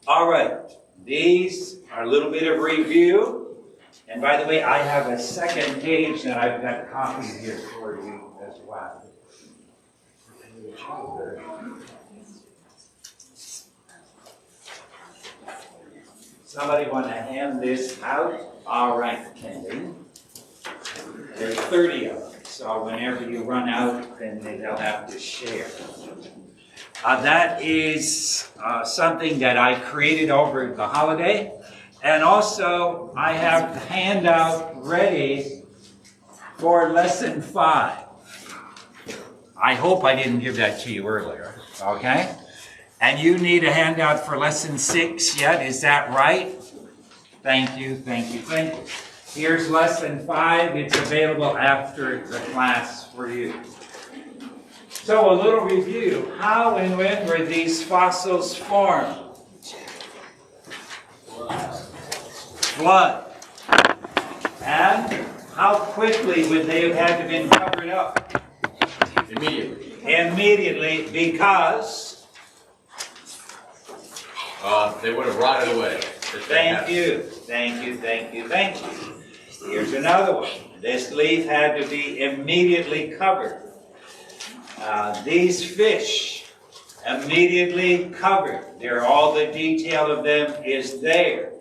All right, these are a little bit of review. And by the way, I have a second page that I've got copies here for you as well. Somebody want to hand this out? All right, Kendi. There's 30 of them, so whenever you run out, then they'll have to share. That is something that I created over the holiday. And also, I have the handout ready for lesson 5. I hope I didn't give that to you earlier, okay? And you need a handout for lesson 6 yet, is that right? Thank you, thank you, thank you. Here's lesson 5. It's available after the class for you. So a little review. How and when were these fossils formed? Flood. And how quickly would they have had to been covered up? Immediately. Immediately, because? They would have rotted away. Thank you, thank you, thank you, thank you. Here's another one. This leaf had to be immediately covered. These fish, immediately covered. All the detail of them is there.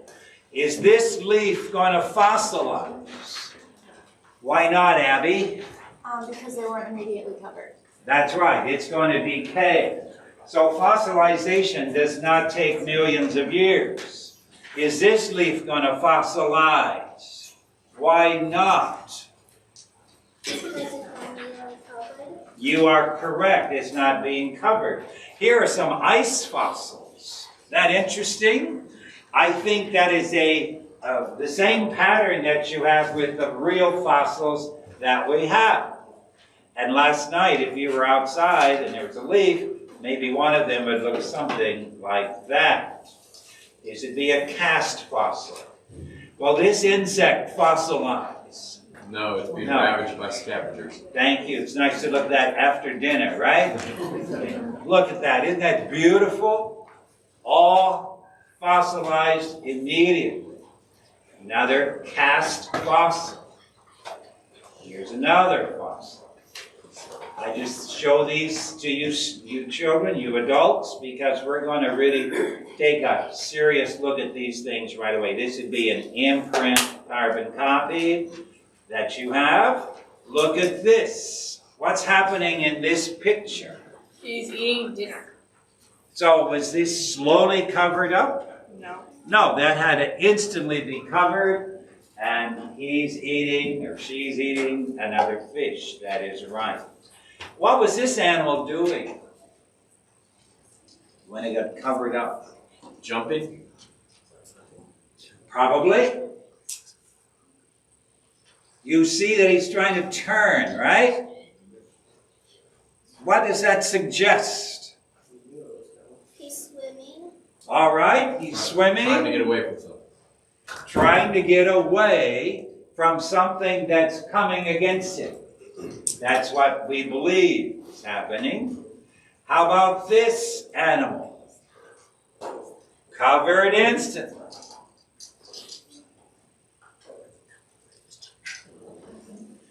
Is this leaf going to fossilize? Why not, Abby? Because they weren't immediately covered. That's right. It's going to decay. So fossilization does not take millions of years. Is this leaf going to fossilize? Why not? You are correct. It's not being covered. Here are some ice fossils. Isn't that interesting? I think that is the same pattern that you have with the real fossils that we have. And last night, if you were outside and there was a leaf, maybe one of them would look something like that. This would be a cast fossil. Well, this insect fossilized. No, it's being ravaged by scavengers. Thank you. It's nice to look at that after dinner, right? Look at that. Isn't that beautiful? All fossilized immediately. Another cast fossil. Here's another fossil. I just show these to you children, you adults, because we're going to really take a serious look at these things right away. This would be an imprint carbon copy that you have. Look at this. What's happening in this picture? He's eating dinner. So was this slowly covered up? No. No, that had to instantly be covered, and he's eating, or she's eating, another fish. That is right. What was this animal doing when it got covered up? Jumping? Probably. You see that he's trying to turn, right? What does that suggest? He's swimming. All right, he's swimming. Trying to get away from something. Trying to get away from something that's coming against him. That's what we believe is happening. How about this animal? Covered instantly.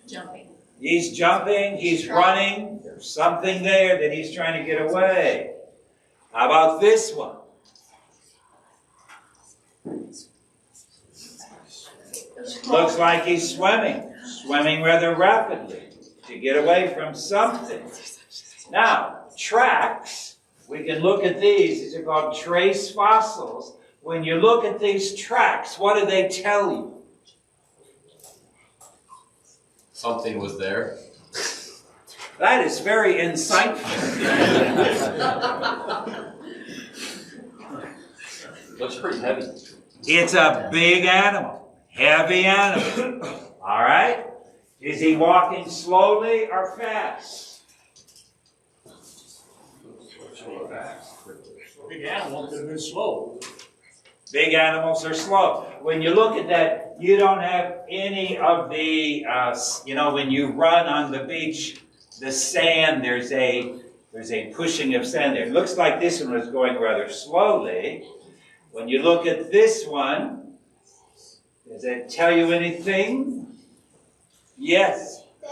Jumping. He's jumping, he's running. There's something there that he's trying to get away. How about this one? Looks like he's swimming. Swimming rather rapidly to get away from something. Now, tracks, we can look at these. These are called trace fossils. When you look at these tracks, what do they tell you? Something was there. That is very insightful. Looks pretty heavy. It's a big animal, heavy animal. All right? Is he walking slowly or fast? Big animals have been slow. Big animals are slow. When you look at that, you don't have any of the, when you run on the beach, the sand, there's a pushing of sand there. It looks like this one was going rather slowly. When you look at this one, does it tell you anything? Yes. It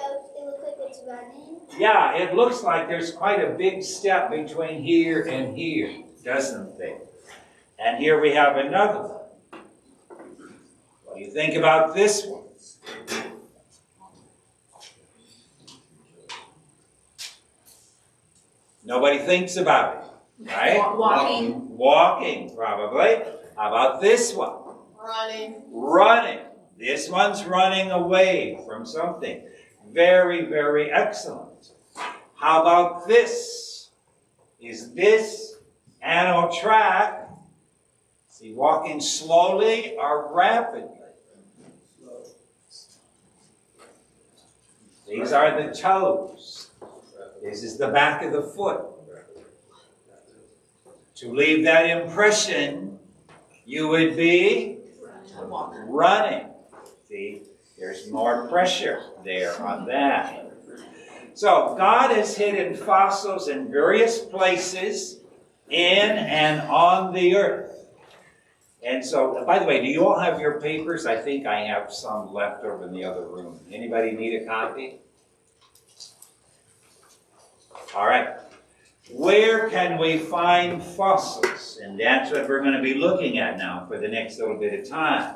looks like it's running. Yeah, it looks like there's quite a big step between here and here, doesn't it? And here we have another one. What do you think about this one? Nobody thinks about it, right? Walking. Walking, probably. How about this one? Running. Running. This one's running away from something. Very, very excellent. How about this? Is this animal track, see, walking slowly or rapidly? These are the toes. This is the back of the foot. To leave that impression, you would be running. See, there's more pressure there on that. So God has hidden fossils in various places in and on the earth. And so, by the way, do you all have your papers? I think I have some left over in the other room. Anybody need a copy? All right. Where can we find fossils? And that's what we're going to be looking at now for the next little bit of time.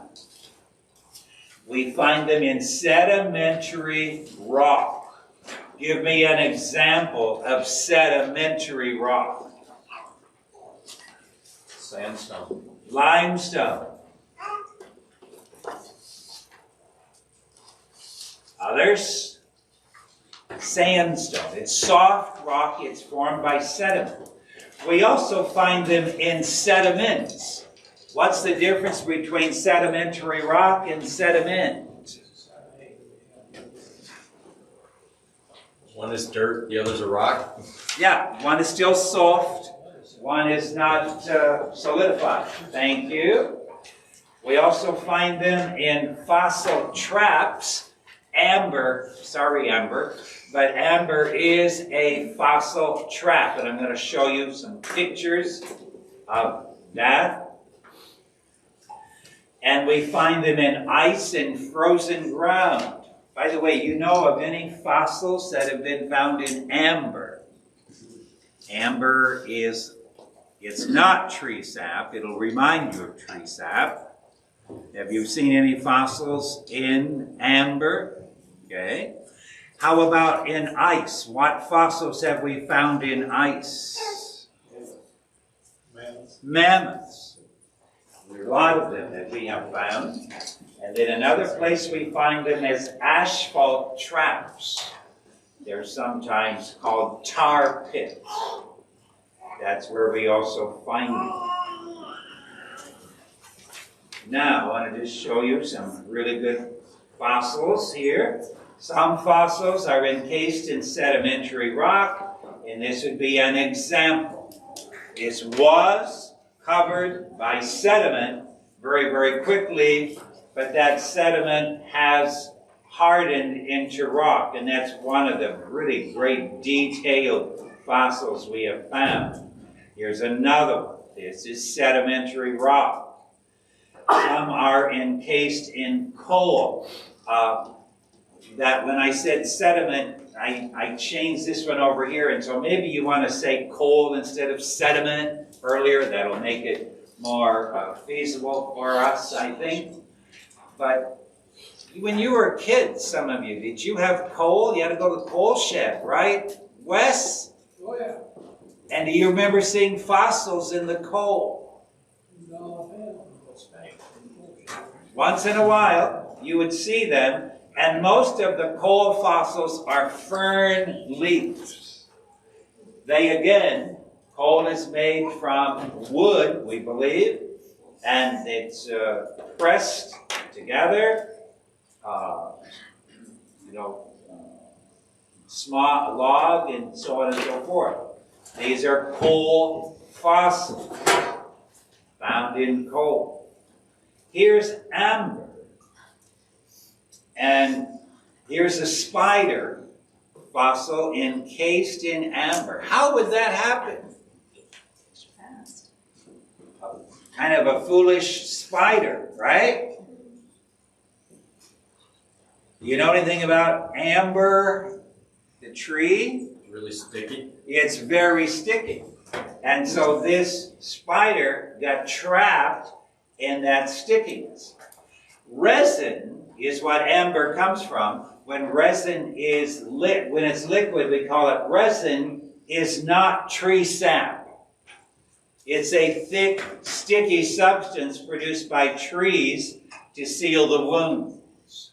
We find them in sedimentary rock. Give me an example of sedimentary rock. Sandstone. Limestone. Others? Sandstone. It's soft rock. It's formed by sediment. We also find them in sediments. What's the difference between sedimentary rock and sediment? One is dirt, the other's a rock. Yeah, one is still soft. One is not solidified. Thank you. We also find them in fossil traps. Amber, sorry Amber, but amber is a fossil trap. And I'm going to show you some pictures of that. And we find them in ice and frozen ground. By the way, you know of any fossils that have been found in amber? Amber is, it's not tree sap. It'll remind you of tree sap. Have you seen any fossils in amber? Okay. How about in ice? What fossils have we found in ice? Mammoths. There are a lot of them that we have found. And then another place we find them is asphalt traps. They're sometimes called tar pits. That's where we also find them. Now, I want to just show you some really good fossils here. Some fossils are encased in sedimentary rock, and this would be an example. This was covered by sediment very, very quickly, but that sediment has hardened into rock, and that's one of the really great detailed fossils we have found. Here's another one. This is sedimentary rock. Some are encased in coal. That when I said sediment, I changed this one over here, and so maybe you want to say coal instead of sediment earlier. That'll make it more feasible for us, I think. But when you were kids, some of you, did you have coal? You had to go to the coal shed, right? Wes? Oh, yeah. And do you remember seeing fossils in the coal? No, Once in a while, you would see them. And most of the coal fossils are fern leaves. They, again, coal is made from wood, we believe, and it's pressed together, small log, and so on and so forth. These are coal fossils found in coal. Here's amber. And here's a spider fossil encased in amber. How would that happen? kind of a foolish spider, right? You know anything about amber, the tree? Really sticky. It's very sticky. And so this spider got trapped in that stickiness. Resin is what amber comes from. When resin is when it's liquid, we call it resin, is not tree sap. It's a thick, sticky substance produced by trees to seal the wounds.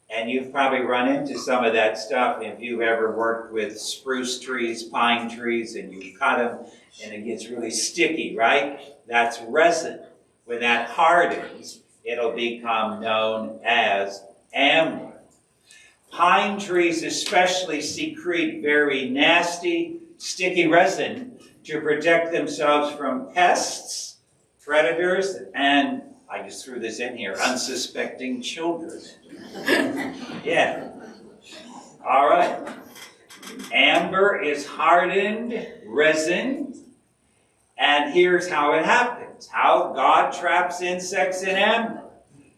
And you've probably run into some of that stuff if you've ever worked with spruce trees, pine trees, and you cut them and it gets really sticky, right? That's resin. When that hardens, it'll become known as amber. Pine trees especially secrete very nasty, sticky resin to protect themselves from pests, predators, and, I just threw this in here, unsuspecting children. Yeah. All right. Amber is hardened resin, and here's how it happens. How God traps insects in amber.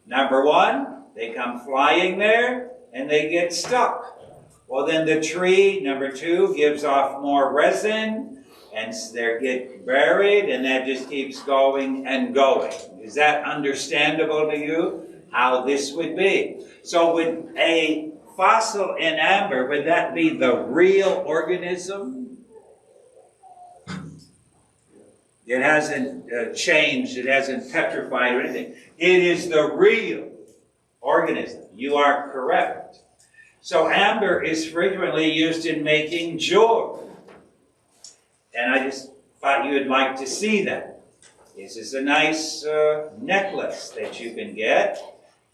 Number one, they come flying there, and they get stuck. Well, then the tree, number two, gives off more resin, and they get buried, and that just keeps going and going. Is that understandable to you, how this would be? So would a fossil in amber, would that be the real organism? It hasn't changed, it hasn't petrified or anything. It is the real organism. You are correct. So amber is frequently used in making jewelry. And I just thought you would like to see that. This is a nice necklace that you can get.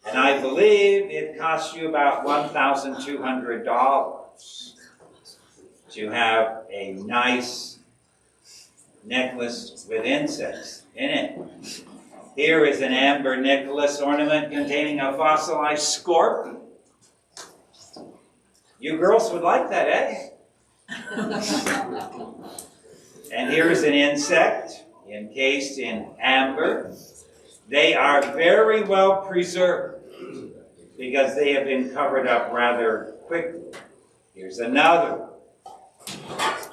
And I believe it costs you about $1,200 to have a nice necklace with insects in it. Here is an amber necklace ornament containing a fossilized scorpion. You girls would like that, eh? And here's an insect encased in amber. They are very well preserved because they have been covered up rather quickly. Here's another one.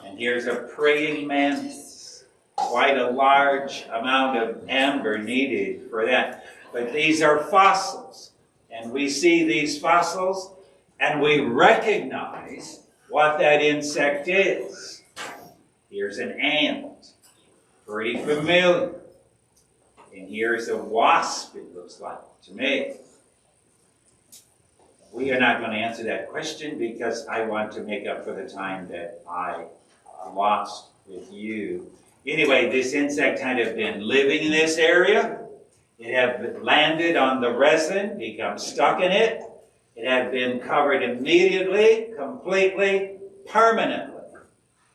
And here's a praying mantis. Quite a large amount of amber needed for that. But these are fossils. And we see these fossils and we recognize what that insect is. Here's an ant. Pretty familiar. And here's a wasp, it looks like to me. We are not going to answer that question because I want to make up for the time that I lost with you. Anyway, this insect had been living in this area. It had landed on the resin, become stuck in it. It had been covered immediately, completely, permanently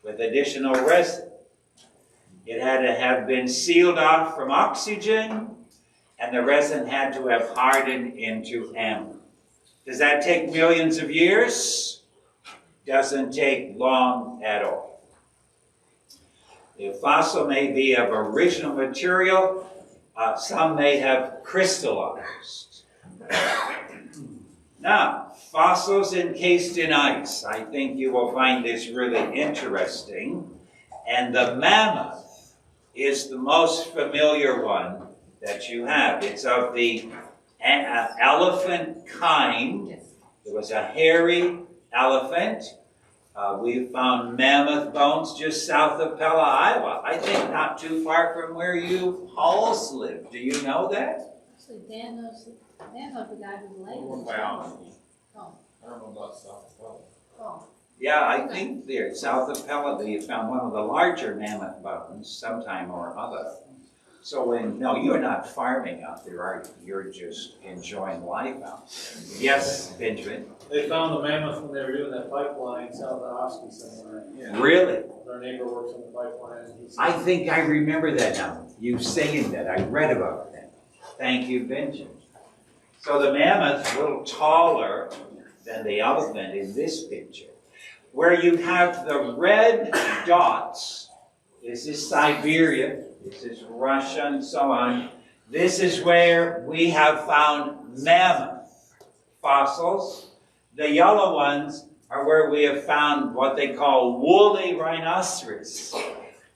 with additional resin. It had to have been sealed off from oxygen, and the resin had to have hardened into amber. Does that take millions of years? Doesn't take long at all. The fossil may be of original material. Some may have crystallized. Now, fossils encased in ice. I think you will find this really interesting. And the mammoth is the most familiar one that you have. It's of the elephant kind. It was a hairy elephant. We found mammoth bones just south of Pella, Iowa. I think not too far from where you Halls live. Do you know that? Actually, Dan knows the guy who's Leighton. Wow. Oh. I don't know about South Dakota. Oh. Yeah, I think there, south of Pella, they found one of the larger mammoth bones sometime or other. So no, you're not farming out there, are you? You're just enjoying life out there. Yes, Benjamin? They found the mammoth when they were doing that pipeline south of Oski somewhere. Yeah. Really? Our neighbor works on the pipeline. And I think I remember that now. You saying that. I read about that. Thank you, Benjamin. So the mammoth's a little taller than the elephant in this picture. Where you have the red dots, this is Siberia. This is Russia and so on. This is where we have found mammoth fossils. The yellow ones are where we have found what they call woolly rhinoceros.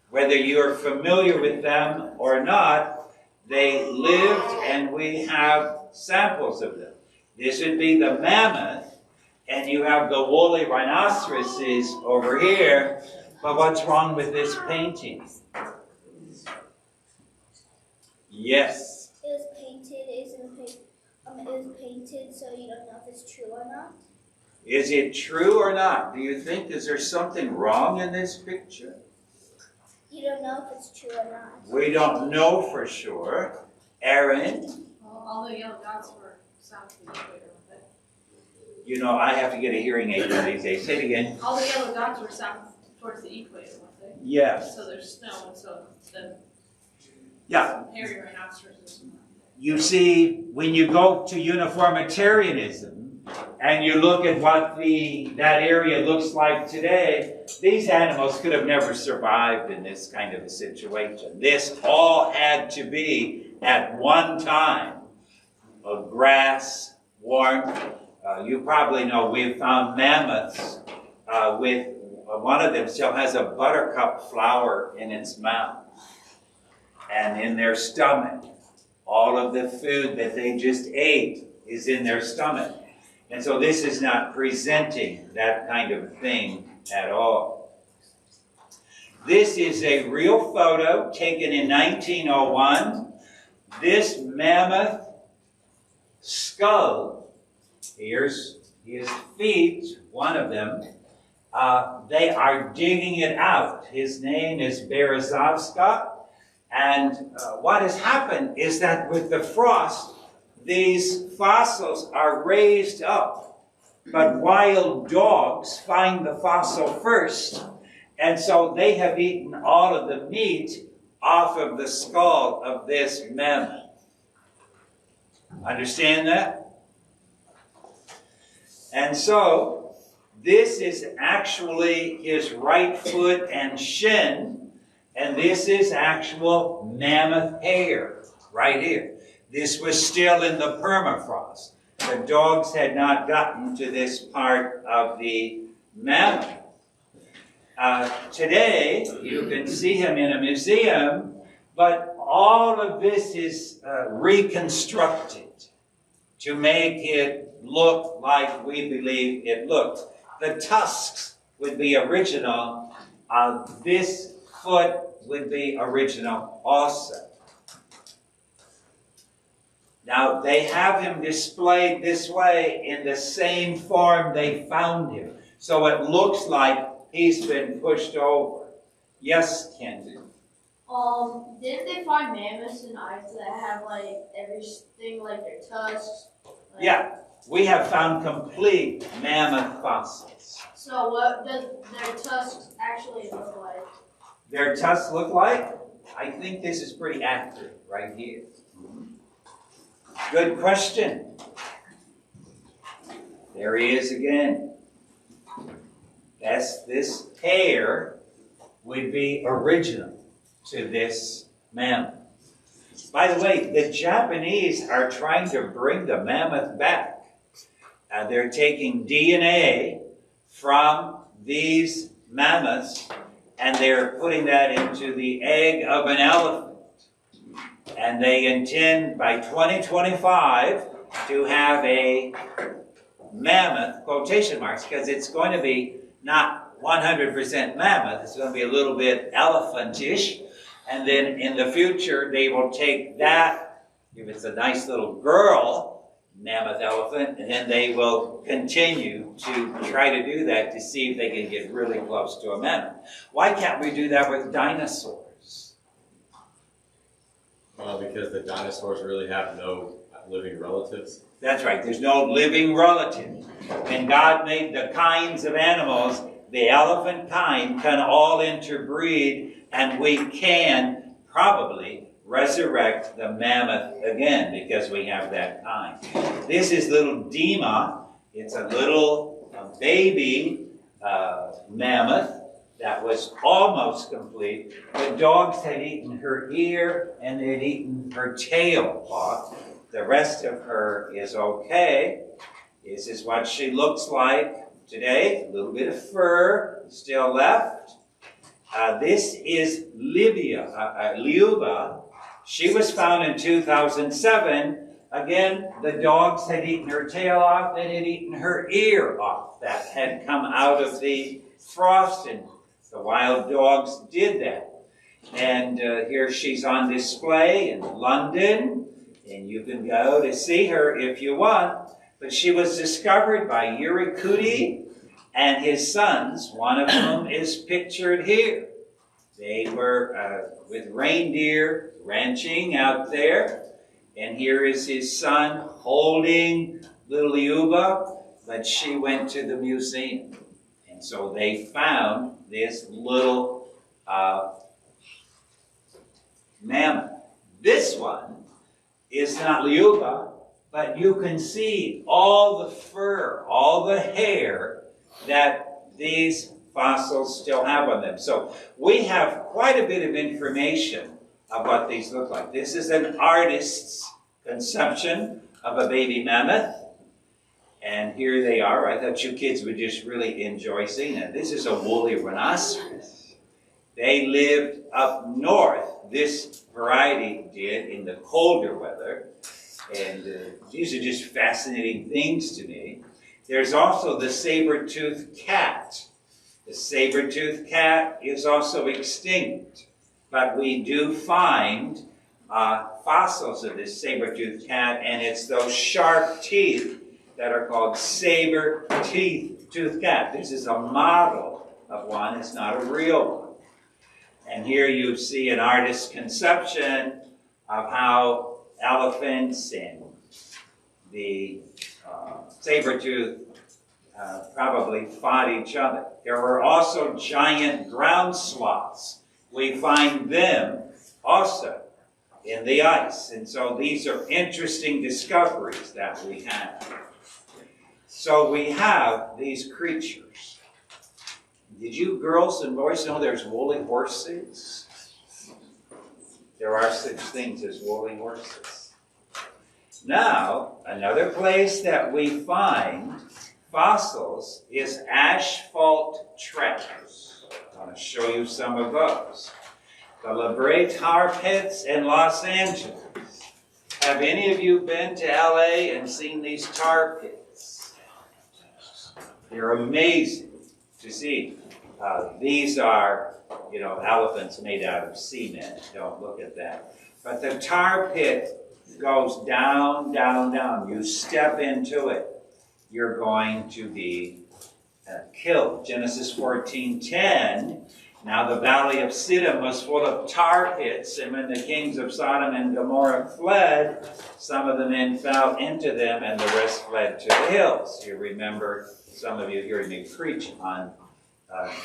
Whether you're familiar with them or not, they lived and we have samples of them. This would be the mammoth, and you have the woolly rhinoceroses over here. But what's wrong with this painting? Yes. It was painted, so you don't know if it's true or not. Is it true or not? Do you think, is there something wrong in this picture? You don't know if it's true or not. We don't know for sure. Aaron? Well, all the yellow dots were south of the equator, but You know, I have to get a hearing aid one of these days. Say it again. all the yellow dots were south towards the equator, weren't they? Yes. So there's snow, and so the Yeah. hairy rhinoceroses. You see, when you go to uniformitarianism and you look at what that area looks like today, these animals could have never survived in this kind of a situation. This all had to be, at one time, a grass, warmth. You probably know we've found mammoths with one of them still has a buttercup flower in its mouth and in their stomach. All of the food that they just ate is in their stomach. And so this is not presenting that kind of thing at all. This is a real photo taken in 1901. This mammoth skull, here's his feet, one of them, they are digging it out. His name is Berezovska. And what has happened is that with the frost, these fossils are raised up. But wild dogs find the fossil first. And so they have eaten all of the meat off of the skull of this mammoth. Understand that? And so this is actually his right foot and shin. And this is actual mammoth hair right here. This was still in the permafrost. The dogs had not gotten to this part of the mammoth. Today, you can see him in a museum, but all of this is reconstructed to make it look like we believe it looked. The tusks would be original. This foot would be original also. Now, they have him displayed this way in the same form they found him. So it looks like he's been pushed over. Yes, Candy? Didn't they find mammoths in Iceland that have like everything, like their tusks? Yeah, we have found complete mammoth fossils. So what does their tusks actually look like? Their tusks look like? I think this is pretty accurate right here. Good question. There he is again. This hair would be original to this mammoth. By the way, the Japanese are trying to bring the mammoth back. They're taking DNA from these mammoths and they're putting that into the egg of an elephant. And they intend by 2025 to have a mammoth, quotation marks, because it's going to be not 100% mammoth. It's going to be a little bit elephantish. And then in the future, they will take that, if it's a nice little girl, mammoth elephant, and then they will continue to try to do that to see if they can get really close to a mammoth. Why can't we do that with dinosaurs? Well, because the dinosaurs really have no living relatives. That's right, there's no living relative. And God made the kinds of animals, the elephant kind can all interbreed, and we can probably resurrect the mammoth again because we have that kind. This is little Dima. It's a little baby mammoth that was almost complete. The dogs had eaten her ear and they had eaten her tail off. The rest of her is okay. This is what she looks like today. A little bit of fur still left. This is Liuba. She was found in 2007. Again, the dogs had eaten her tail off and had eaten her ear off. That had come out of the frost, and the wild dogs did that. And here she's on display in London, and you can go to see her if you want. But she was discovered by Yuri Kuti and his sons, one of whom is pictured here. They were with reindeer ranching out there. And here is his son holding little Liuba, but she went to the museum. And so they found this little mammoth. This one is not Liuba, but you can see all the fur, all the hair that these fossils still have on them. So we have quite a bit of information of what these look like. This is an artist's conception of a baby mammoth. And here they are. I thought you kids would just really enjoy seeing it. This is a woolly rhinoceros. They lived up north. This variety did in the colder weather. And these are just fascinating things to me. There's also the saber-toothed cat. The saber-toothed cat is also extinct. But we do find fossils of this saber-toothed cat, and it's those sharp teeth that are called saber-toothed cat. This is a model of one. It's not a real one. And here you see an artist's conception of how elephants and the saber-tooth probably fought each other. There were also giant ground sloths. We find them also in the ice. And so these are interesting discoveries that we have. So we have these creatures. Did you girls and boys know there's woolly horses? There are such things as woolly horses. Now, another place that we find fossils is asphalt tracks. I want to show you some of those. The La Brea tar pits in Los Angeles. Have any of you been to LA and seen these tar pits? They're amazing to see. These are, elephants made out of cement. Don't look at that. But the tar pit goes down, down, down. You step into it, you're going to be killed. Genesis 14:10. Now the valley of Siddim was full of tar pits, and when the kings of Sodom and Gomorrah fled, some of the men fell into them, and the rest fled to the hills. You remember, some of you hearing me preach on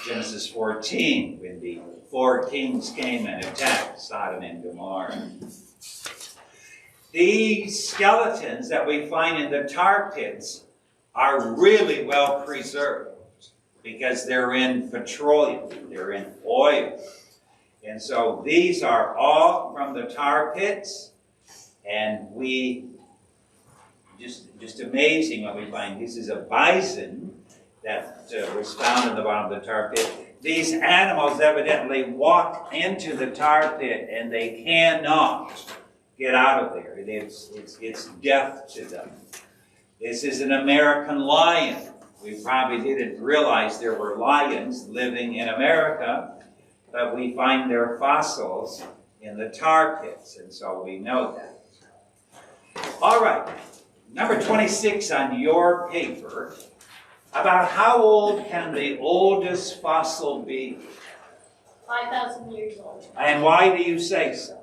Genesis 14, when the 4 kings came and attacked Sodom and Gomorrah. These skeletons that we find in the tar pits are really well preserved because they're in petroleum, they're in oil. And so these are all from the tar pits, and we, just amazing what we find. This is a bison that was found in the bottom of the tar pit. These animals evidently walk into the tar pit and they cannot get out of there. It's death to them. This is an American lion. We probably didn't realize there were lions living in America, but we find their fossils in the tar pits, and so we know that. All right, number 26 on your paper, about how old can the oldest fossil be? 5,000 years old. And why do you say so?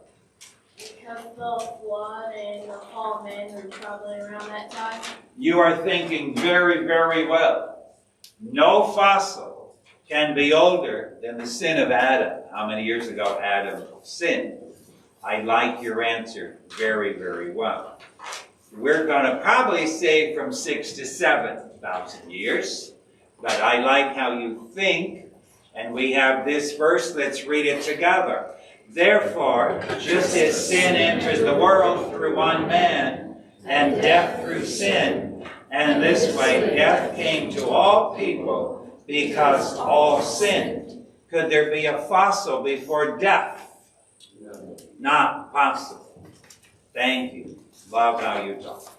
Because the flood and the fall men were traveling around that time. You are thinking very, very well. No fossil can be older than the sin of Adam. How many years ago Adam sinned? I like your answer very, very well. We're going to probably say from 6,000 to 7,000 years, but I like how you think And we have this verse, let's read it together. Therefore, just as sin enters the world through one man, and death through sin, and in this way death came to all people because all sinned. Could there be a fossil before death? Not possible. Thank you. Love how you talk.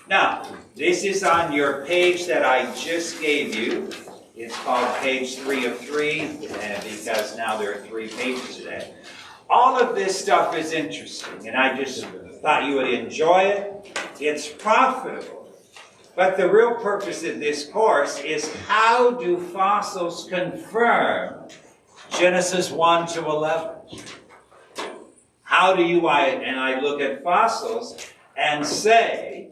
Now, this is on your page that I just gave you. It's called page 3 of 3, because now there are 3 pages today. All of this stuff is interesting, and I just thought you would enjoy it. It's profitable. But the real purpose of this course is, how do fossils confirm Genesis 1 to 11? How do you, and I look at fossils and say,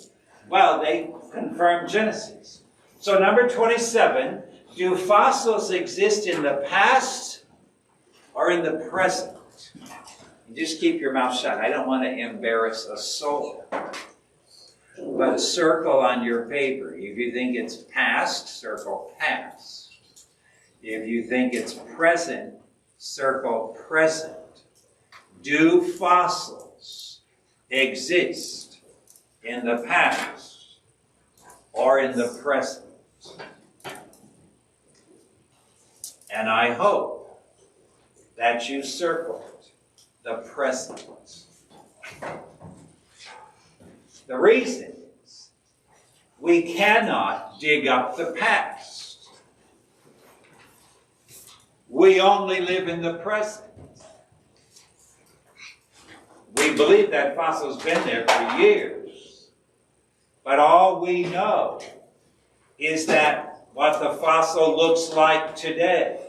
well, they confirm Genesis. So number 27, do fossils exist in the past or in the present? Just keep your mouth shut. I don't want to embarrass a soul. But circle on your paper. If you think it's past, circle past. If you think it's present, circle present. Do fossils exist in the past or in the present? And I hope that you circled the present. The reason is we cannot dig up the past. We only live in the present. We believe that fossil's been there for years, but all we know is that what the fossil looks like today.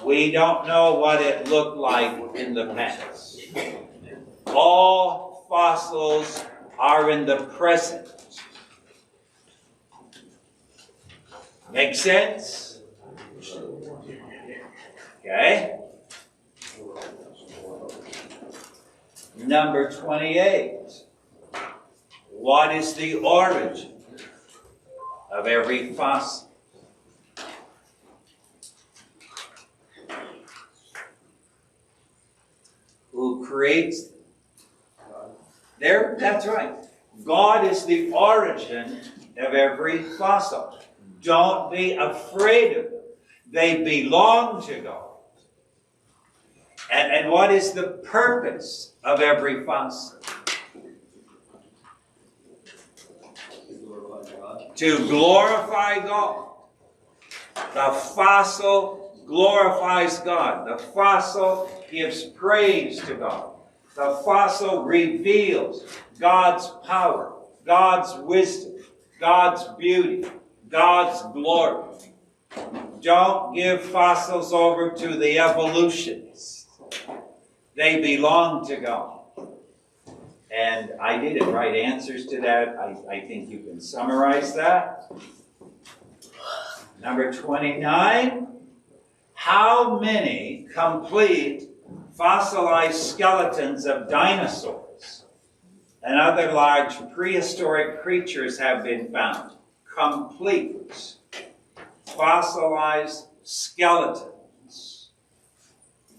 We don't know what it looked like in the past. All fossils are in the present. Make sense? Okay? Number 28. What is the origin of every fossil? Who creates them? There, that's right. God is the origin of every fossil. Don't be afraid of them. They belong to God. And what is the purpose of every fossil? To glorify God. The fossil glorifies God. The fossil gives praise to God. The fossil reveals God's power, God's wisdom, God's beauty, God's glory. Don't give fossils over to the evolutionists. They belong to God. And I didn't write answers to that. I think you can summarize that. Number 29. How many complete fossilized skeletons of dinosaurs and other large prehistoric creatures have been found? Complete fossilized skeletons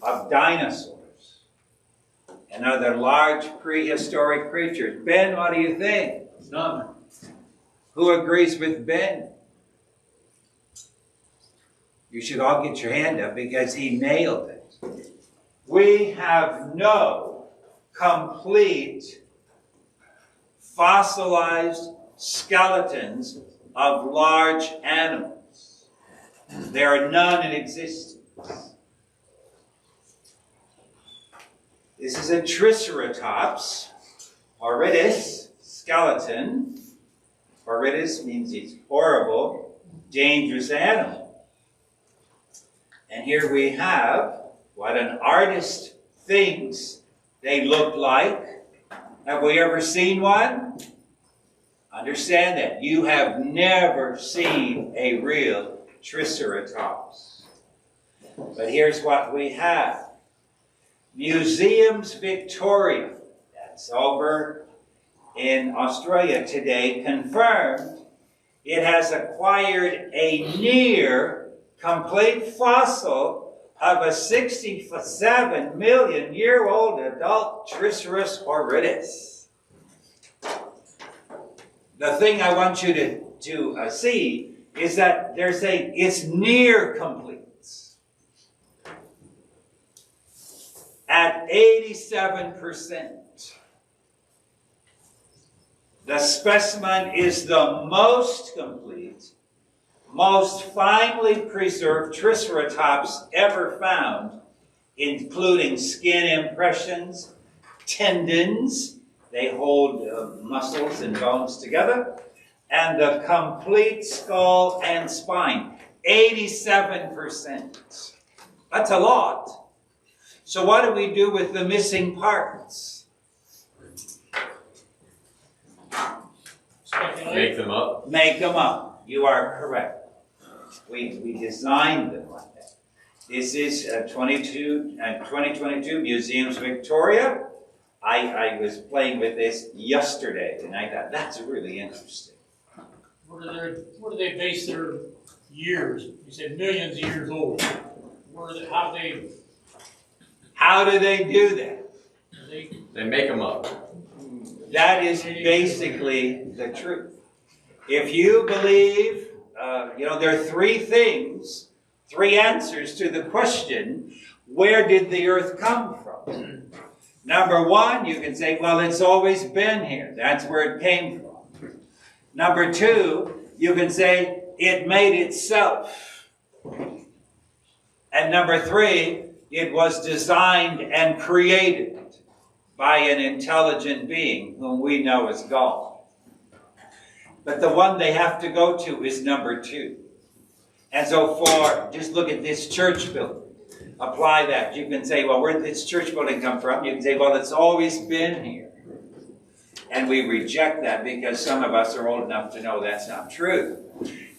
of dinosaurs and other large prehistoric creatures. Ben, what do you think? None. Who agrees with Ben? You should all get your hand up because he nailed it. We have no complete fossilized skeletons of large animals. There are none in existence. This is a Triceratops horridus skeleton. Horridus means it's horrible, dangerous animal. And here we have what an artist thinks they look like. Have we ever seen one? Understand that. You have never seen a real Triceratops. But here's what we have. Museums Victoria, that's over in Australia today, confirmed it has acquired a near complete fossil of a 67 million year old adult Triceratops horridus. The thing I want you to see is that they're saying it's near complete. At 87%. The specimen is the most complete, most finely preserved Triceratops ever found, including skin impressions, tendons, they hold muscles and bones together, and the complete skull and spine, 87%. That's a lot. So what do we do with the missing parts? Make them up. Make them up. You are correct. We designed them like that. This is 2022 Museums Victoria. I was playing with this yesterday, and I thought, that's really interesting. Where do they base their years? You said millions of years old. How do they do that? They make them up. That is basically the truth. If you believe, there are three answers to the question, where did the earth come from? Number one, you can say, well, it's always been here. That's where it came from. Number two, you can say, it made itself. And number three, it was designed and created by an intelligent being whom we know as God. But the one they have to go to is number two. And so just look at this church building. Apply that. You can say, well, where did this church building come from? You can say, well, it's always been here. And we reject that because some of us are old enough to know that's not true.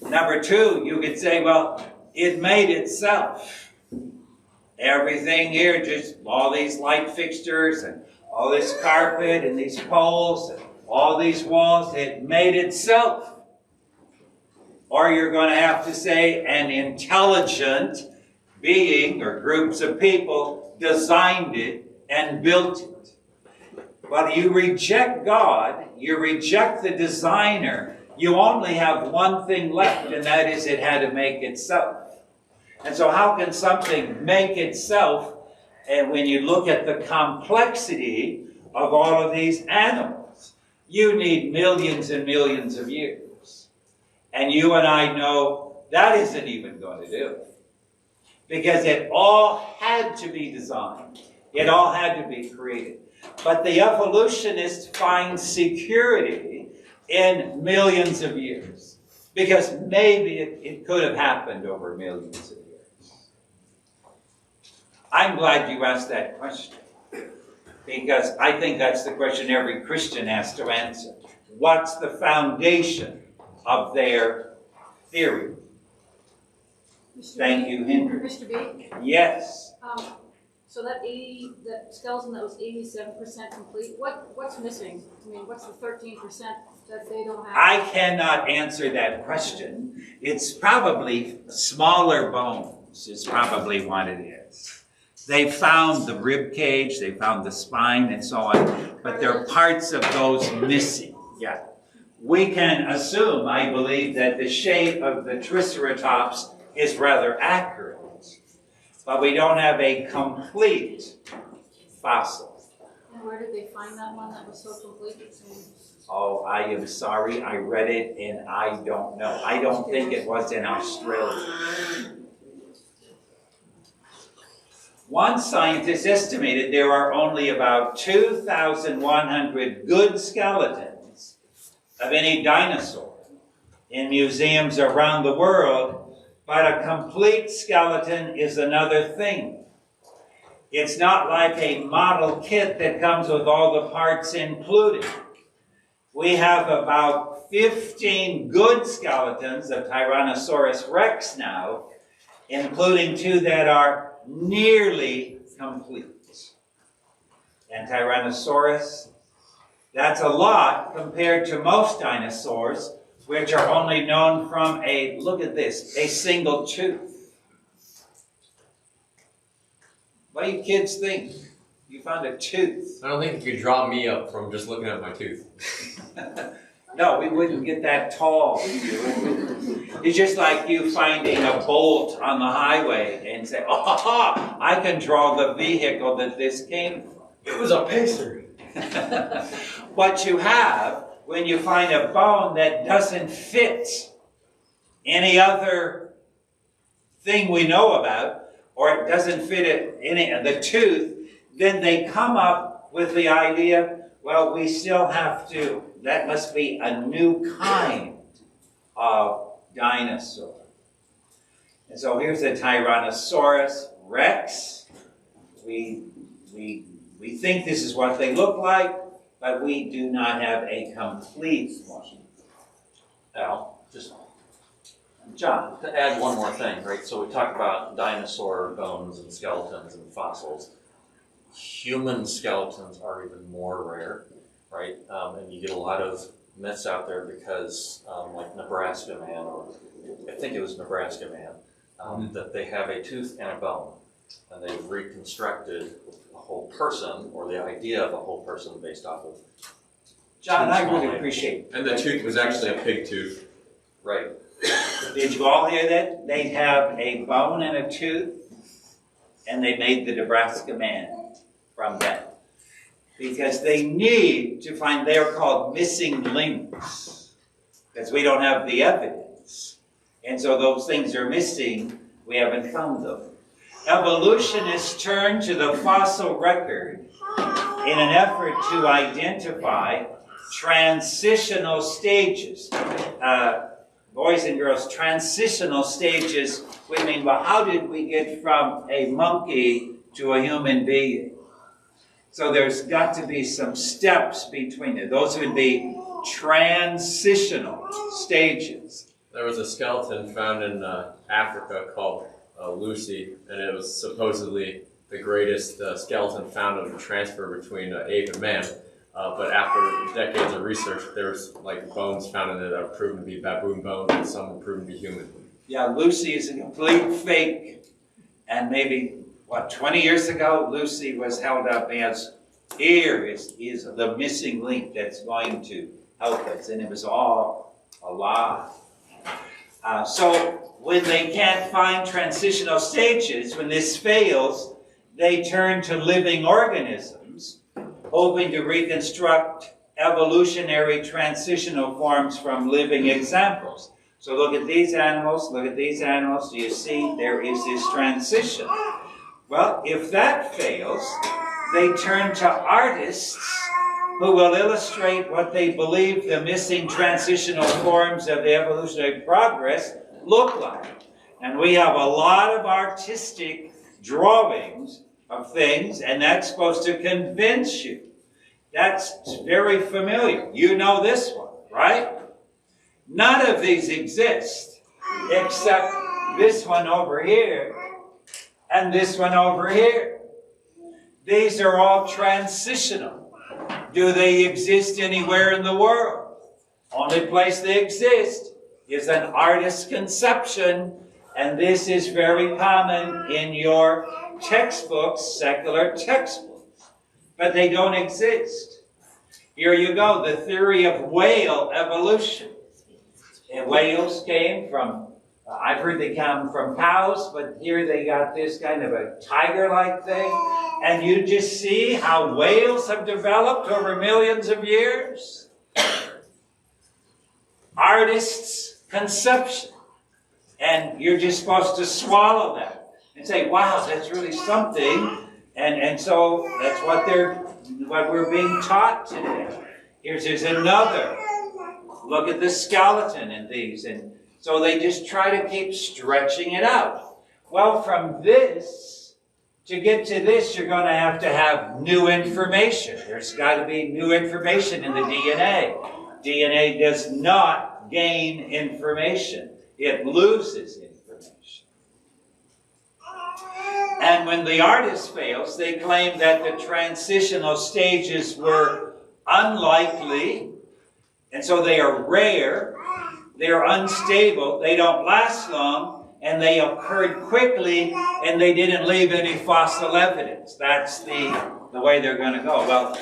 Number two, you could say, well, it made itself. Everything here, just all these light fixtures and all this carpet and these poles and all these walls, it made itself. Or you're going to have to say an intelligent being or groups of people designed it and built it. But you reject God, you reject the designer, you only have one thing left, and that is it had to make itself. And so how can something make itself? And when you look at the complexity of all of these animals, you need millions and millions of years. And you and I know that isn't even going to do it. Because it all had to be designed. It all had to be created. But the evolutionists find security in millions of years. Because maybe it could have happened over millions of years. I'm glad you asked that question. Because I think that's the question every Christian has to answer. What's the foundation of their theory? Thank you, Henry. Mr. B? Yes. So that skeleton that was 87% complete, what's missing? I mean, what's the 13% that they don't have? I cannot answer that question. It's probably smaller bones is probably what it is. They found the rib cage, they found the spine and so on, but there are parts of those missing. Yeah. We can assume, I believe, that the shape of the Triceratops is rather accurate, but we don't have a complete fossil. And where did they find that one that was so complete? Oh, I am sorry, I read it and I don't know. I don't think it was in Australia. One scientist estimated there are only about 2,100 good skeletons of any dinosaur in museums around the world, but a complete skeleton is another thing. It's not like a model kit that comes with all the parts included. We have about 15 good skeletons of Tyrannosaurus rex now, including 2 that are nearly complete. And Tyrannosaurus, that's a lot compared to most dinosaurs, which are only known from look at this, a single tooth. What do you kids think? You found a tooth. I don't think you could draw me up from just looking at my tooth. No, we wouldn't get that tall. It's just like you finding a bolt on the highway and say, oh, I can draw the vehicle that this came from. It was a pacer. What you have when you find a bone that doesn't fit any other thing we know about, or it doesn't fit any of the tooth, then they come up with the idea, well, we still have to, that must be a new kind of dinosaur. And so here's the Tyrannosaurus Rex. We think this is what they look like, but we do not have a complete one. Al, just John. to add one more thing, right? So we talk about dinosaur bones and skeletons and fossils. Human skeletons are even more rare, right? And you get a lot of myths out there because, like Nebraska Man, or I think it was Nebraska Man, that they have a tooth and a bone, and they've reconstructed a whole person, or the idea of a whole person based off of. John, I really appreciate it. And the tooth was actually a pig tooth. Right. Did you all hear that? They have a bone and a tooth, and they made the Nebraska Man from that. Because they need to find, they're called missing links, because we don't have the evidence. And so those things are missing, we haven't found them. Evolutionists turn to the fossil record in an effort to identify transitional stages. Boys and girls, transitional stages, we mean, well, how did we get from a monkey to a human being? So there's got to be some steps between it. Those would be transitional stages. There was a skeleton found in Africa called Lucy, and it was supposedly the greatest skeleton found of a transfer between ape and man. But after decades of research, there's like bones found in it that are proven to be baboon bones, and some were proven to be human. Yeah, Lucy is a complete fake. And maybe, 20 years ago, Lucy was held up as, here is the missing link that's going to help us. And it was all a lie. So when they can't find transitional stages, when this fails, they turn to living organisms, hoping to reconstruct evolutionary transitional forms from living examples. So look at these animals, look at these animals. Do you see there is this transition? Well, if that fails, they turn to artists who will illustrate what they believe the missing transitional forms of the evolutionary progress look like. And we have a lot of artistic drawings of things, and that's supposed to convince you. That's very familiar. You know this one, right? None of these exist except this one over here and this one over here. These are all transitional. Do they exist anywhere in the world? Only place they exist is an artist's conception, and this is very common in your textbooks, secular textbooks. But they don't exist. Here you go, the theory of whale evolution. And whales came from, I've heard they come from cows, but here they got this kind of a tiger-like thing. And you just see how whales have developed over millions of years. Artist's conception. And you're just supposed to swallow that and say, wow, that's really something. And so that's what we're being taught today. Here's another. Look at the skeleton in these. And so they just try to keep stretching it out. Well, from this, to get to this, you're going to have new information. There's got to be new information in the DNA. DNA does not gain information. It loses information. And when the artist fails, they claim that the transitional stages were unlikely, and so they are rare, they're unstable, they don't last long, and they occurred quickly, and they didn't leave any fossil evidence. That's the way they're going to go. Well,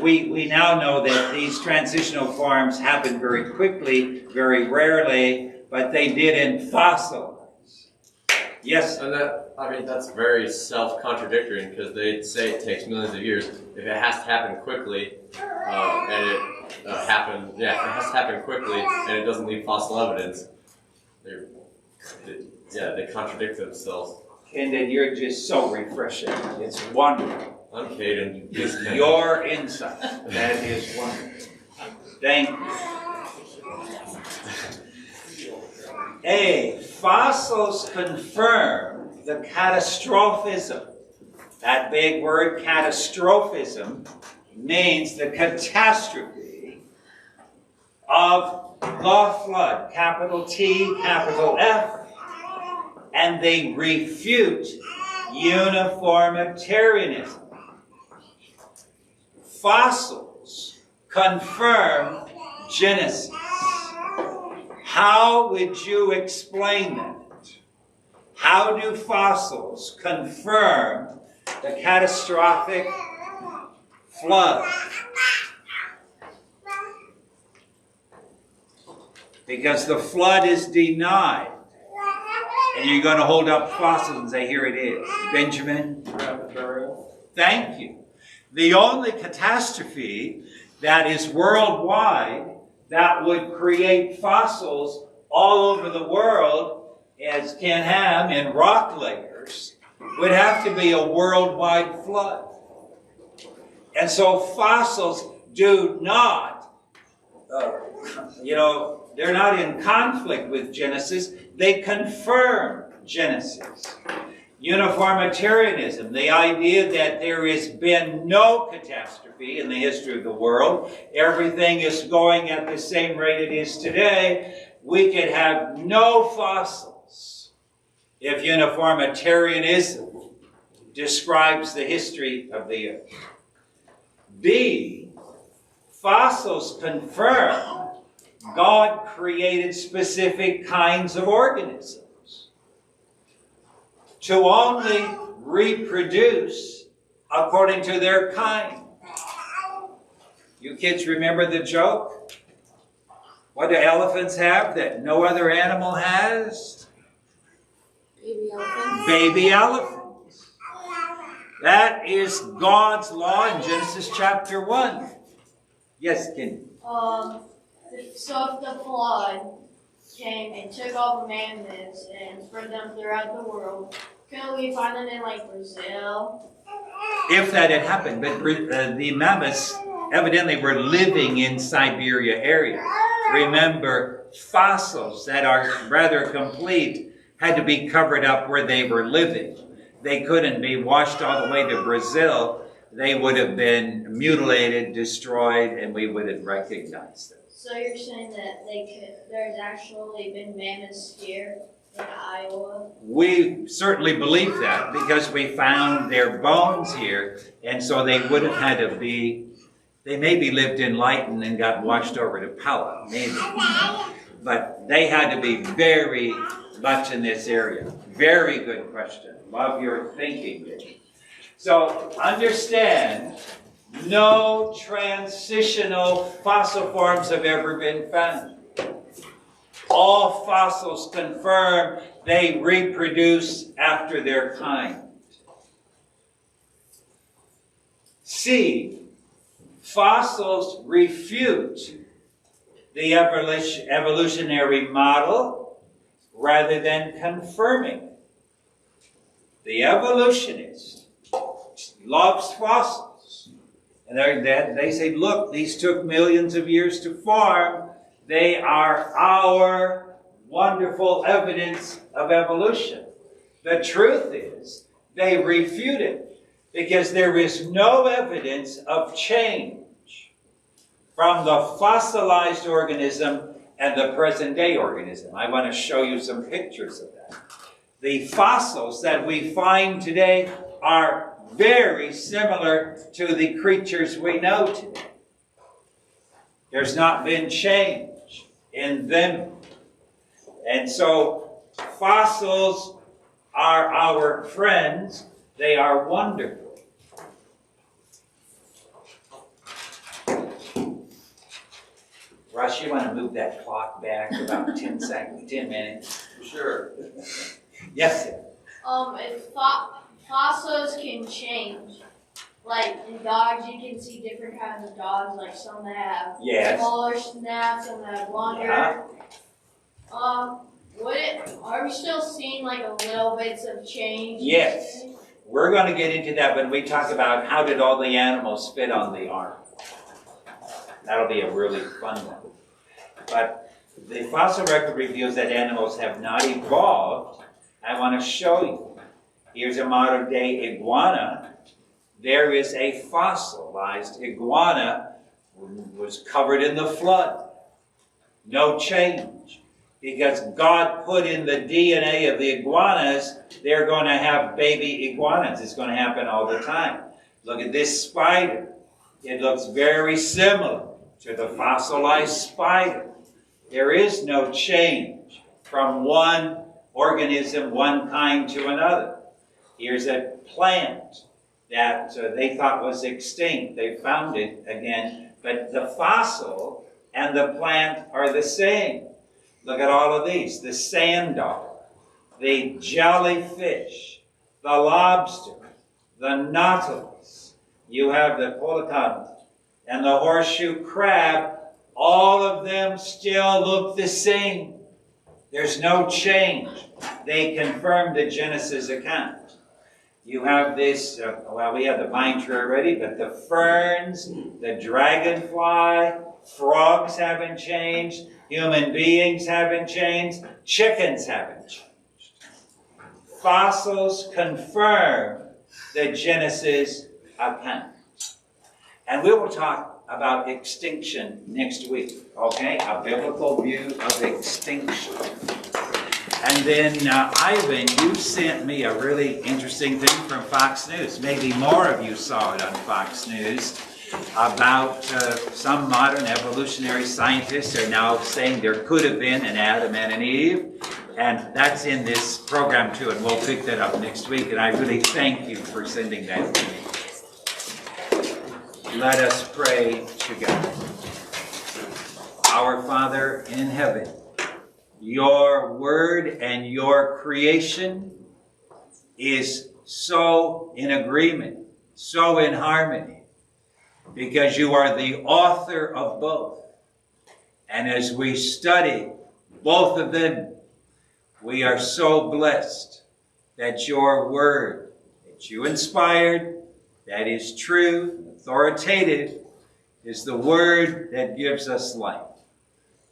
we now know that these transitional forms happen very quickly, very rarely, but they didn't fossilize. Yes? And that's very self-contradictory, because they say it takes millions of years. If it has to happen quickly, and it if it has to happen quickly, and it doesn't leave fossil evidence, they contradict themselves. Kendon, you're just so refreshing. It's wonderful. I'm Caden. Your insight. That is wonderful. Thank you. A, fossils confirm the catastrophism. That big word, catastrophism, means the catastrophe of the flood, capital T, capital F, and they refute uniformitarianism. Fossils confirm genesis. How would you explain that? How do fossils confirm the catastrophic flood? Because the flood is denied. And you're going to hold up fossils and say, here it is. Benjamin? Thank you. The only catastrophe that is worldwide that would create fossils all over the world, as Ken Ham in rock layers, would have to be a worldwide flood. And so fossils do not, they're not in conflict with Genesis. They confirm Genesis. Uniformitarianism, the idea that there has been no catastrophe in the history of the world, everything is going at the same rate it is today, we could have no fossils if uniformitarianism describes the history of the earth. B, fossils confirm God created specific kinds of organisms to only reproduce according to their kind. You kids remember the joke? What do elephants have that no other animal has? Baby elephants. Baby elephants. That is God's law in Genesis chapter 1. Yes, Ken? So if the flood came and took all the mammoths and spread them throughout the world, couldn't we find them in like Brazil? If that had happened, but the mammoths evidently were living in Siberia area. Remember, fossils that are rather complete had to be covered up where they were living. They couldn't be washed all the way to Brazil. They would have been mutilated, destroyed, and we would have recognized them. So you're saying that there's actually been mammoths here in Iowa? We certainly believe that because we found their bones here, and so they would have had to be, they maybe lived in Leighton and got washed over to Pella, maybe. But they had to be very much in this area. Very good question. Love your thinking. So understand, no transitional fossil forms have ever been found. All fossils confirm they reproduce after their kind. C, fossils refute the evolutionary model rather than confirming it. The evolutionist loves fossils. And they say, look, these took millions of years to form. They are our wonderful evidence of evolution. The truth is, they refute it because there is no evidence of change from the fossilized organism and the present-day organism. I want to show you some pictures of that. The fossils that we find today are very similar to the creatures we know today. There's not been change in them. And so Fossils are our friends. They are wonderful. Russ, you want to move that clock back about 10 minutes? Sure. Yes, sir. Fossils can change. Like in dogs, you can see different kinds of dogs. Like some that have Yes. smaller snouts, some that have longer. Yeah. Are we still seeing like a little bits of change? Yes. We're going to get into that when we talk about how did all the animals fit on the ark. That'll be a really fun one. But the fossil record reveals that animals have not evolved. I want to show you. Here's a modern day iguana. There is a fossilized iguana was covered in the flood. No change. Because God put in the DNA of the iguanas, they're going to have baby iguanas. It's going to happen all the time. Look at this spider. It looks very similar to the fossilized spider. There is no change from one organism, one kind to another. Here's a plant that they thought was extinct. They found it again. But the fossil and the plant are the same. Look at all of these. The sand dog, the jellyfish, the lobster, the nautilus. You have the polycotton and the horseshoe crab. All of them still look the same. There's no change. They confirm the Genesis account. You have this, we have the pine tree already, but the ferns, the dragonfly, frogs haven't changed, human beings haven't changed, chickens haven't changed. Fossils confirm the Genesis account. And we will talk about extinction next week, okay? A biblical view of extinction. And then, Ivan, you sent me a really interesting thing from Fox News. Maybe more of you saw it on Fox News about some modern evolutionary scientists are now saying there could have been an Adam and an Eve. And that's in this program too, and we'll pick that up next week. And I really thank you for sending that to me. Let us pray together. Our Father in heaven, your word and your creation is so in agreement, so in harmony, because you are the author of both. And as we study both of them, we are so blessed that your word, that you inspired, that is true, authoritative, is the word that gives us life.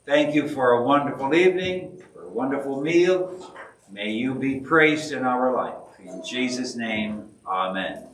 Thank you for a wonderful evening, for a wonderful meal. May you be praised in our life. In Jesus' name, amen.